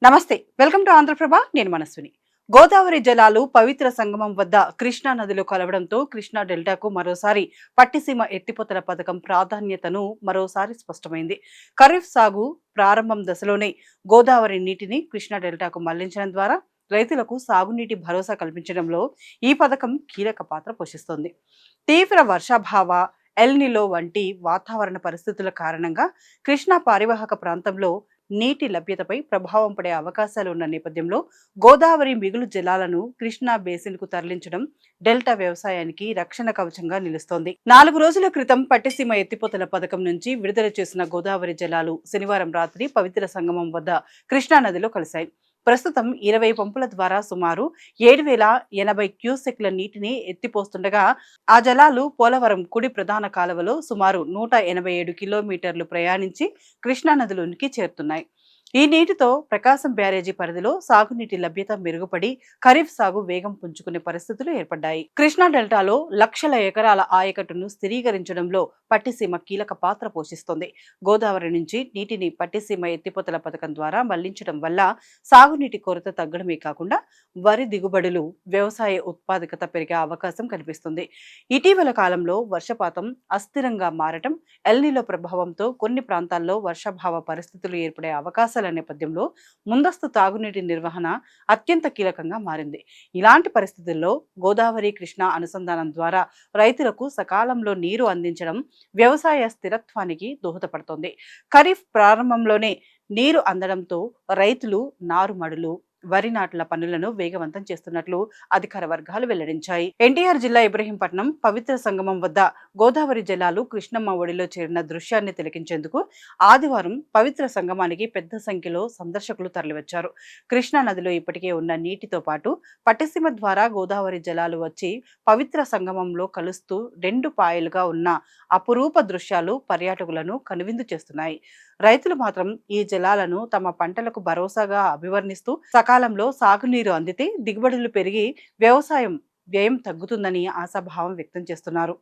నమస్తే, welcome to Andhraprabha. నేను మనస్విని. గోదావరి జలాలు పవిత్ర సంగమం వద్ద కృష్ణా నదిలో కలవడంతో కృష్ణా డెల్టాకు మరోసారి పట్టిసీమ ఎత్తిపోతల పథకం ప్రాధాన్యతను మరోసారి స్పష్టమైంది. ఖరీఫ్ సాగు ప్రారంభం దశలోనే గోదావరి నీటిని కృష్ణా డెల్టాకు మళ్లించడం ద్వారా రైతులకు సాగునీటి భరోసా కల్పించడంలో ఈ పథకం కీలక పాత్ర పోషిస్తోంది. తీవ్ర వర్షాభావ, ఎల్నిలో వంటి వాతావరణ పరిస్థితుల కారణంగా కృష్ణా పారివాహక ప్రాంతంలో నీటి లభ్యతపై ప్రభావం పడే అవకాశాలు ఉన్న నేపథ్యంలో గోదావరి మిగులు జలాలను కృష్ణా బేసిన్కు తరలించడం డెల్టా వ్యవసాయానికి రక్షణ కవచంగా నిలుస్తోంది. 4 రోజుల క్రితం పట్టిసీమ ఎత్తిపోతల పథకం నుంచి విడుదల చేసిన గోదావరి జలాలు శనివారం రాత్రి పవిత్ర సంగమం వద్ద కృష్ణా నదిలో కలిశాయి. ప్రస్తుతం 20 పంపుల ద్వారా సుమారు 7,080 క్యూసెక్ల నీటిని ఎత్తిపోస్తుండగా ఆ జలాలు పోలవరం కుడి ప్రధాన కాలువలో సుమారు 187 కిలోమీటర్లు ప్రయాణించి కృష్ణానదిలోనికి చేరుతున్నాయి. ఈ నీటితో ప్రకాశం బ్యారేజీ పరిధిలో సాగునీటి లభ్యత మెరుగుపడి ఖరీఫ్ సాగు వేగం పుంజుకునే పరిస్థితులు ఏర్పడ్డాయి. కృష్ణా డెల్టాలో లక్షల ఎకరాల ఆయకట్టును స్థిరీకరించడంలో పట్టిసీమ కీలక పాత్ర పోషిస్తోంది. గోదావరి నుంచి నీటిని పట్టిసీమ ఎత్తిపోతల పథకం ద్వారా మళ్లించడం వల్ల సాగునీటి కొరత తగ్గడమే కాకుండా వరి దిగుబడులు, వ్యవసాయ ఉత్పాదకత పెరిగే అవకాశం కనిపిస్తుంది. ఇటీవల కాలంలో వర్షపాతం అస్థిరంగా మారటం, ఎల్నిలో ప్రభావంతో కొన్ని ప్రాంతాల్లో వర్షాభావ పరిస్థితులు ఏర్పడే అవకాశాలు నేపథ్యంలో ముందస్తు తాగునీటి నిర్వహణ అత్యంత కీలకంగా మారింది. ఇలాంటి పరిస్థితుల్లో గోదావరి కృష్ణా అనుసంధానం ద్వారా రైతులకు సకాలంలో నీరు అందించడం వ్యవసాయ స్థిరత్వానికి దోహదపడుతోంది. ఖరీఫ్ ప్రారంభంలోనే నీరు అందడంతో రైతులు నారుమడులు, వరి నాట్ల పనులను వేగవంతం చేస్తున్నట్లు అధికార వర్గాలు వెల్లడించాయి. ఎన్టీఆర్ జిల్లా ఇబ్రహీంపట్నం పవిత్ర సంగమం వద్ద గోదావరి జలాలు కృష్ణమ్మ ఒడిలో చేరిన దృశ్యాన్ని తిలకించేందుకు ఆదివారం పవిత్ర సంగమానికి పెద్ద సంఖ్యలో సందర్శకులు తరలివచ్చారు. కృష్ణా నదిలో ఇప్పటికే ఉన్న నీటితో పాటు పట్టిసీమ ద్వారా గోదావరి జలాలు వచ్చి పవిత్ర సంగమంలో కలుస్తూ 2 పాయలుగా ఉన్న అపురూప దృశ్యాలు పర్యాటకులను కనువిందు చేస్తున్నాయి. రైతులు మాత్రం ఈ జలాలను తమ పంటలకు భరోసాగా అభివర్ణిస్తూ సకాలంలో సాగునీరు అందితే దిగుబడులు పెరిగి వ్యవసాయం వ్యయం తగ్గుతుందని ఆశాభావం వ్యక్తం చేస్తున్నారు.